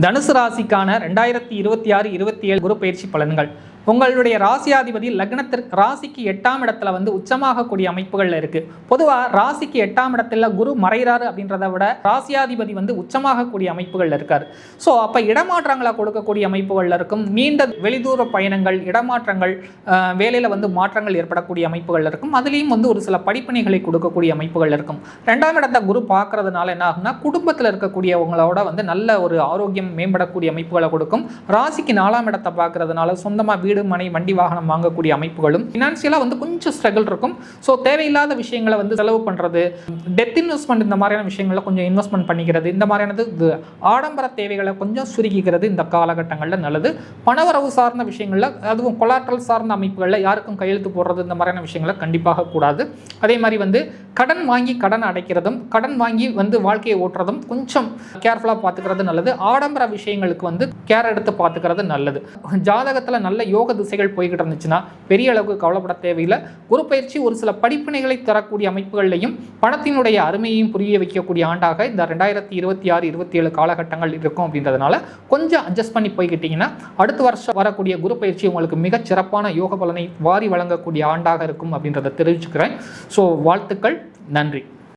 தனுசு ராசிக்கான 2026-27 குரு பயிற்சி பலன்கள். உங்களுடைய ராசியாதிபதி லக்னத்திற்கு ராசிக்கு 8ஆம் இடத்துல உச்சமாகக்கூடிய அமைப்புகள்ல இருக்கு. பொதுவாக ராசிக்கு 8ஆம் இடத்துல குரு மறைகிறாரு அப்படின்றத விட ராசியாதிபதி உச்சமாகக்கூடிய அமைப்புகள்ல இருக்காரு. ஸோ அப்போ இடமாற்றங்களை கொடுக்கக்கூடிய அமைப்புகள்ல இருக்கும். நீண்ட வெளிதூர பயணங்கள், இடமாற்றங்கள், வேலையில் மாற்றங்கள் ஏற்படக்கூடிய அமைப்புகள் இருக்கும். அதுலேயும் ஒரு சில படிப்பணிகளை கொடுக்கக்கூடிய அமைப்புகள் இருக்கும். 2ஆம் இடத்தை குரு பார்க்கறதுனால என்ன ஆகும்னா, குடும்பத்தில் இருக்கக்கூடியவங்களோட நல்ல ஒரு ஆரோக்கியம் மேம்படக்கூடிய அமைப்புகளை கொடுக்கும். ராசிக்கு 4ஆம் இடத்தை பார்க்கறதுனால சொந்தமாக வீடு, மனை, வண்டி, வாகனம் வாங்கக்கூடிய அமைப்புகளும், ஃபினான்சியலாக கொஞ்சம் ஸ்ட்ரகிள் இருக்கும். ஸோ தேவையில்லாத விஷயங்களை செலவு பண்ணுறது, டெத் இன்வெஸ்ட்மெண்ட், இந்த மாதிரியான விஷயங்களை கொஞ்சம் இன்வெஸ்ட்மெண்ட் பண்ணிக்கிறது, இந்த மாதிரியானது ஆடம்பர தேவைகளை கொஞ்சம் சுருக்கிக்கிறது இந்த காலகட்டங்களில் நல்லது. பணவரவு சார்ந்த விஷயங்களில், அதுவும் கொலாட்ரல் சார்ந்த அமைப்புகளில் யாருக்கும் கையெழுத்து போடுறது, இந்த மாதிரியான விஷயங்களை கண்டிப்பாக கூடாது. அதே மாதிரி கடன் வாங்கி கடன் அடைக்கிறதும், கடன் வாங்கி வாழ்க்கையை ஓட்டுறதும் கொஞ்சம் கேர்ஃபுல்லாக பார்த்துக்கிறது நல்லது. ஆடம்பர விஷயங்களுக்கு கேர் எடுத்து பார்த்துக்கிறது நல்லது. ஜாதகத்தில் நல்ல யோக திசைகள் போய்கிட்டு இருந்துச்சுன்னா பெரிய அளவுக்கு கவலைப்பட தேவையில்லை. குரு பயிற்சி ஒரு சில படிப்பினைகளை தரக்கூடிய அமைப்புகளையும் பணத்தினுடைய அருமையையும் புரிய வைக்கக்கூடிய ஆண்டாக இந்த 2026-27 காலகட்டங்கள் இருக்கும். அப்படின்றதுனால கொஞ்சம் அட்ஜஸ்ட் பண்ணி போய்கிட்டீங்கன்னா அடுத்த வருஷம் வரக்கூடிய குரு பயிற்சி உங்களுக்கு மிகச் சிறப்பான யோக பலனை வாரி வழங்கக்கூடிய ஆண்டாக இருக்கும் அப்படின்றத தெரிவிச்சுக்கிறேன். ஸோ வாழ்த்துக்கள், நன்றி.